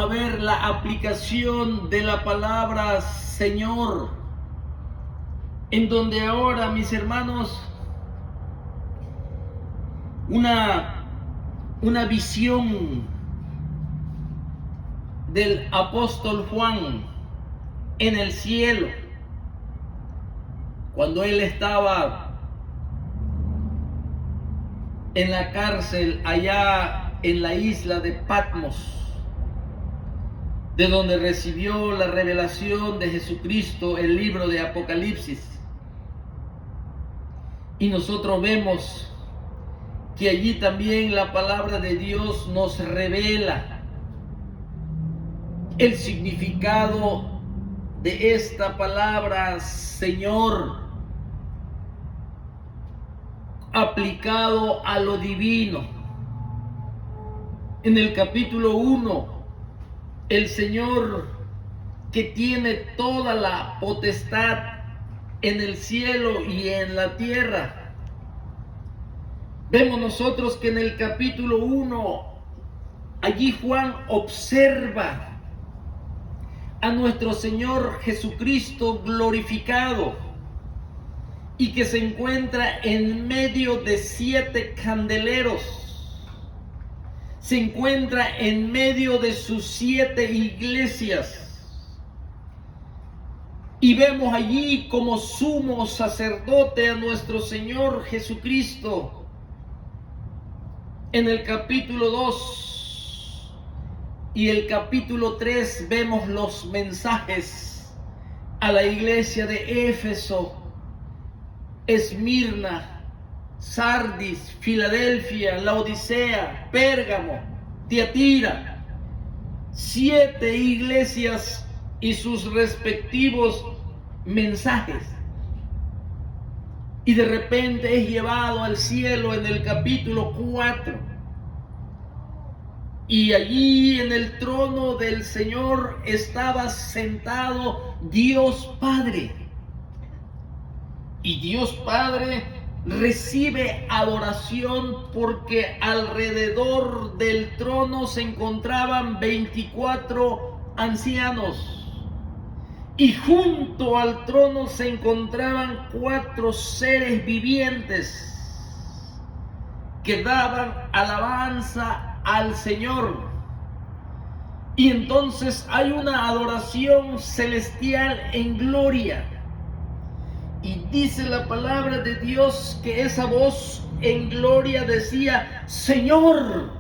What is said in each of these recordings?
ver la aplicación de la palabra Señor, en donde ahora, mis hermanos, una visión del apóstol Juan en el cielo, cuando él estaba en la cárcel allá en la isla de Patmos, de donde recibió la revelación de Jesucristo, el libro de Apocalipsis. Y nosotros vemos que allí también la palabra de Dios nos revela el significado de esta palabra Señor, aplicado a lo divino. En el capítulo 1, el Señor, que tiene toda la potestad en el cielo y en la tierra, vemos nosotros que en el capítulo 1, allí Juan observa a nuestro Señor Jesucristo glorificado y que se encuentra en medio de 7 candeleros. Se encuentra en medio de sus 7 iglesias. Y vemos allí como sumo sacerdote a nuestro Señor Jesucristo. En el capítulo 2 y el capítulo 3 vemos los mensajes a la iglesia de Éfeso, Esmirna, Sardis, Filadelfia, Laodicea, Pérgamo, Tiatira. 7 iglesias y sus respectivos mensajes. Y de repente es llevado al cielo en el capítulo 4. Y allí en el trono del Señor estaba sentado Dios Padre. Y Dios Padre recibe adoración porque alrededor del trono se encontraban 24 ancianos. Y junto al trono se encontraban 4 seres vivientes que daban alabanza al Señor. Y entonces hay una adoración celestial en gloria. Y dice la palabra de Dios que esa voz en gloria decía: Señor.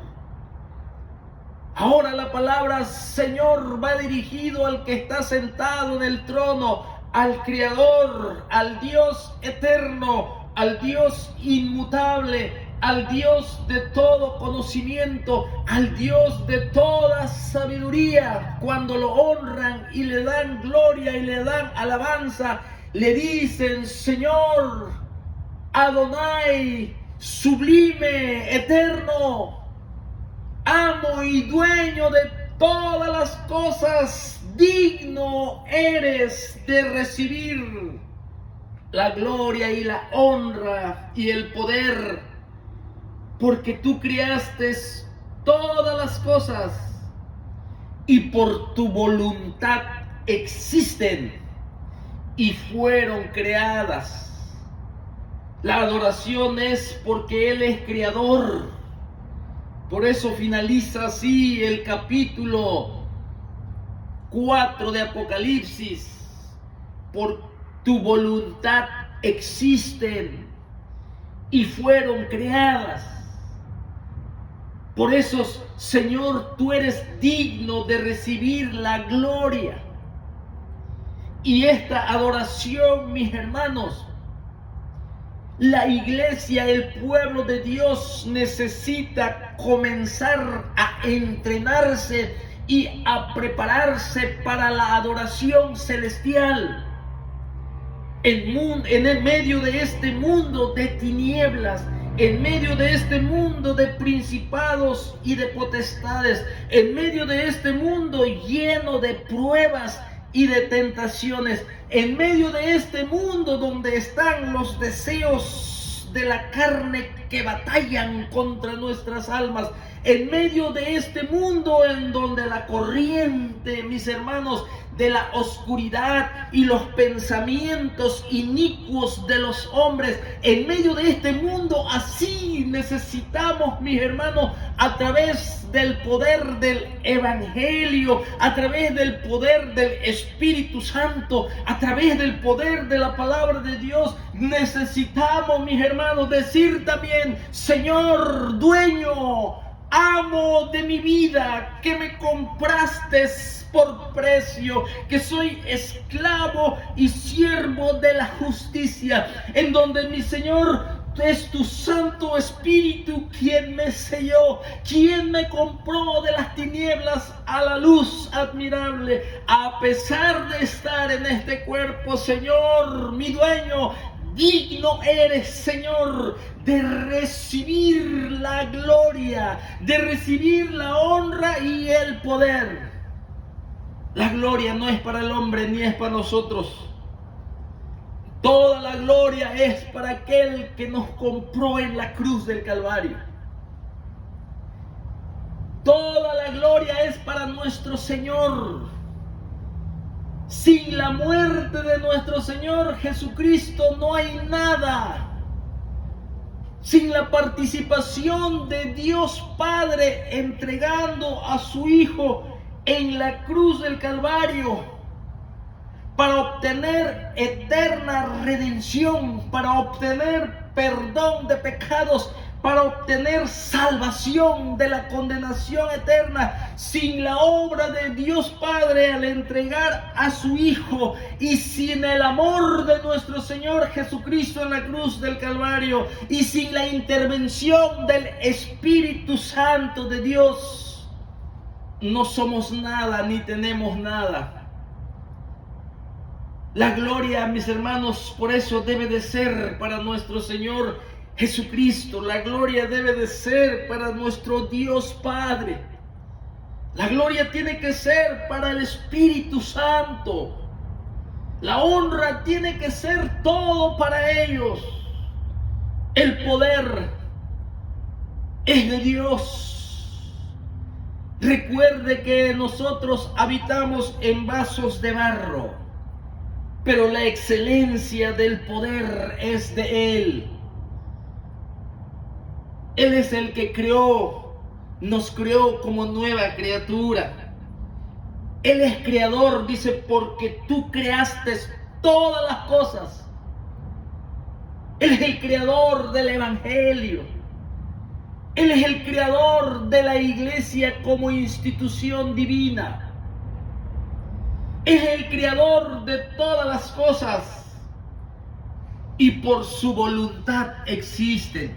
Ahora la palabra Señor va dirigido al que está sentado en el trono, al Creador, al Dios eterno, al Dios inmutable, al Dios de todo conocimiento, al Dios de toda sabiduría. Cuando lo honran y le dan gloria y le dan alabanza, le dicen: Señor, Adonai, sublime, eterno, amo y dueño de todas las cosas, digno eres de recibir la gloria y la honra y el poder, porque tú creaste todas las cosas y por tu voluntad existen y fueron creadas. La adoración es porque Él es creador. Por eso finaliza así el capítulo 4 de Apocalipsis: por tu voluntad existen y fueron creadas. Por eso, Señor, tú eres digno de recibir la gloria. Y esta adoración, mis hermanos, la iglesia, el pueblo de Dios, necesita comenzar a entrenarse y a prepararse para la adoración celestial. En el medio de este mundo de tinieblas, en medio de este mundo de principados y de potestades, en medio de este mundo lleno de pruebas y de tentaciones, en medio de este mundo donde están los deseos de la carne que batallan contra nuestras almas, En medio de este mundo en donde la corriente, mis hermanos, de la oscuridad y los pensamientos inicuos de los hombres, en medio de este mundo, así necesitamos, mis hermanos, a través del poder del Evangelio, a través del poder del Espíritu Santo, a través del poder de la palabra de Dios, necesitamos, mis hermanos, decir también: Señor, dueño, amo de mi vida, que me compraste por precio, que soy esclavo y siervo de la justicia, en donde mi Señor es tu Santo Espíritu quien me selló, quien me compró de las tinieblas a la luz admirable. A pesar de estar en este cuerpo, Señor, mi dueño, digno eres, Señor, de recibir la gloria, de recibir la honra y el poder. La gloria no es para el hombre ni es para nosotros. Toda la gloria es para aquel que nos compró en la cruz del Calvario. Toda la gloria es para nuestro Señor. Sin la muerte de nuestro Señor Jesucristo no hay nada. Sin la participación de Dios Padre entregando a su Hijo en la cruz del Calvario para obtener eterna redención, para obtener perdón de pecados, para obtener salvación de la condenación eterna, sin la obra de Dios Padre al entregar a su Hijo y sin el amor de nuestro Señor Jesucristo en la cruz del Calvario y sin la intervención del Espíritu Santo de Dios, no somos nada ni tenemos nada. La gloria, mis hermanos, por eso debe de ser para nuestro Señor Jesucristo. La gloria debe de ser para nuestro Dios Padre. La gloria tiene que ser para el Espíritu Santo. La honra tiene que ser todo para ellos. El poder es de Dios. Recuerde que nosotros habitamos en vasos de barro, pero la excelencia del poder es de Él. Él es el que nos creó como nueva criatura. Él es creador, dice, porque tú creaste todas las cosas. Él es el creador del Evangelio. Él es el creador de la iglesia como institución divina. Es el creador de todas las cosas y por su voluntad existen.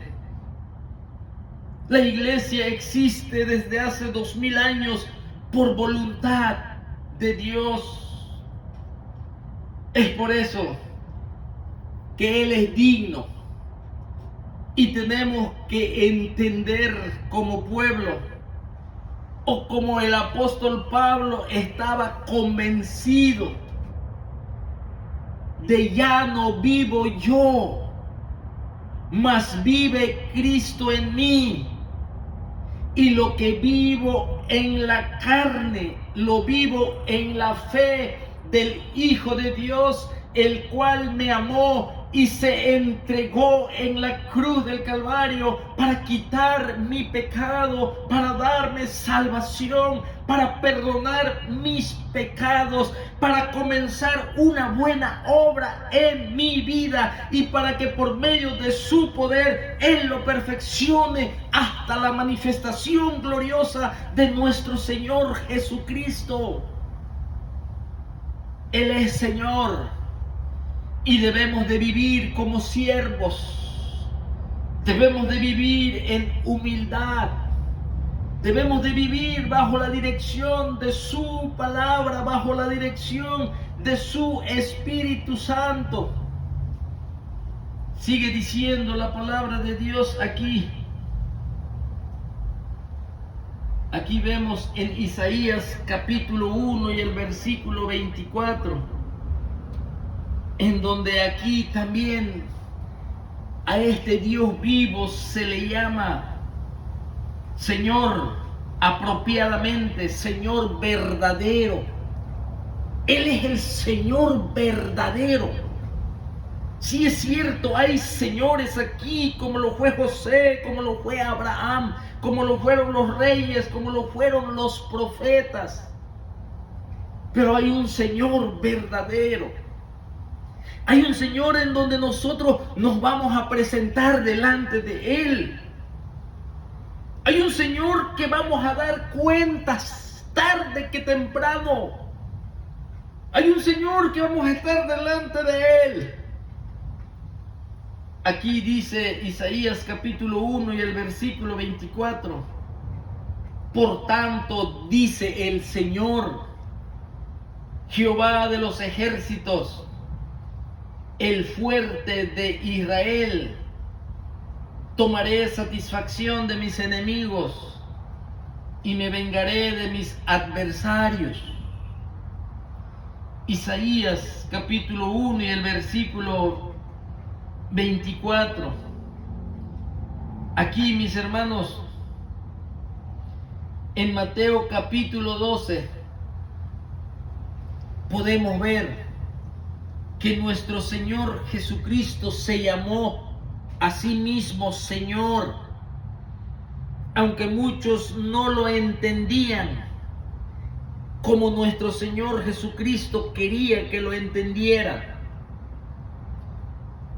La iglesia existe desde hace 2000 años por voluntad de Dios. Es por eso que Él es digno y tenemos que entender como pueblo, o como el apóstol Pablo estaba convencido de: ya no vivo yo, mas vive Cristo en mí. Y lo que vivo en la carne, lo vivo en la fe del Hijo de Dios, el cual me amó y se entregó en la cruz del Calvario para quitar mi pecado, para darme salvación, para perdonar mis pecados, para comenzar una buena obra en mi vida y para que por medio de su poder Él lo perfeccione hasta la manifestación gloriosa de nuestro Señor Jesucristo. Él es Señor. Y debemos de vivir como siervos. Debemos de vivir en humildad. Debemos de vivir bajo la dirección de su palabra, bajo la dirección de su Espíritu Santo. Sigue diciendo la palabra de Dios aquí. Aquí vemos en Isaías capítulo 1 y el versículo 24. En donde aquí también a este Dios vivo se le llama Señor apropiadamente, Señor verdadero. Él es el Señor verdadero. Sí es cierto, hay señores aquí, como lo fue José, como lo fue Abraham, como lo fueron los reyes, como lo fueron los profetas. Pero hay un Señor verdadero. Hay un Señor en donde nosotros nos vamos a presentar delante de Él. Hay un Señor que vamos a dar cuentas tarde que temprano. Hay un Señor que vamos a estar delante de Él. Aquí dice Isaías capítulo 1 y el versículo 24. Por tanto, dice el Señor, Jehová de los ejércitos, el fuerte de Israel, tomaré satisfacción de mis enemigos y me vengaré de mis adversarios. Isaías capítulo 1 y el versículo 24. Aquí, mis hermanos, en Mateo capítulo 12, podemos ver que nuestro Señor Jesucristo se llamó a sí mismo Señor, aunque muchos no lo entendían como nuestro Señor Jesucristo quería que lo entendieran.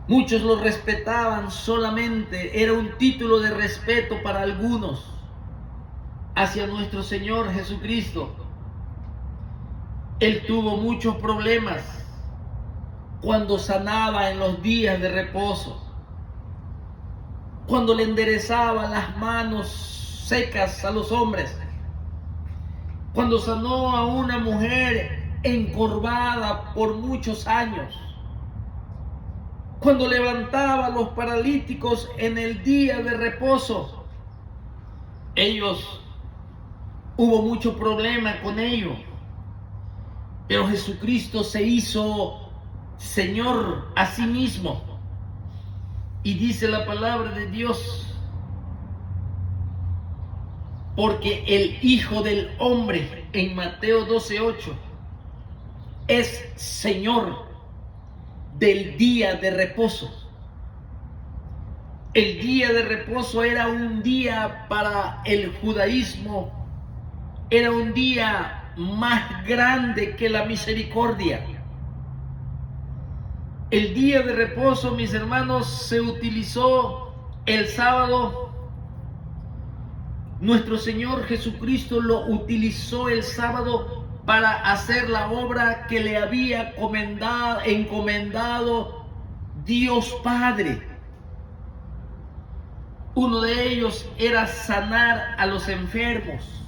Muchos lo respetaban solamente, era un título de respeto para algunos hacia nuestro Señor Jesucristo. Él tuvo muchos problemas cuando sanaba en los días de reposo, cuando le enderezaba las manos secas a los hombres, cuando sanó a una mujer encorvada por muchos años, cuando levantaba a los paralíticos en el día de reposo. Hubo mucho problema con ellos, pero Jesucristo se hizo Señor a sí mismo. Y dice la palabra de Dios, porque el Hijo del Hombre, en Mateo 12:8, es Señor del día de reposo. El día de reposo era un día para el judaísmo, era un día más grande que la misericordia. El día de reposo, mis hermanos, se utilizó el sábado. Nuestro Señor Jesucristo lo utilizó el sábado para hacer la obra que le había encomendado Dios Padre. Uno de ellos era sanar a los enfermos.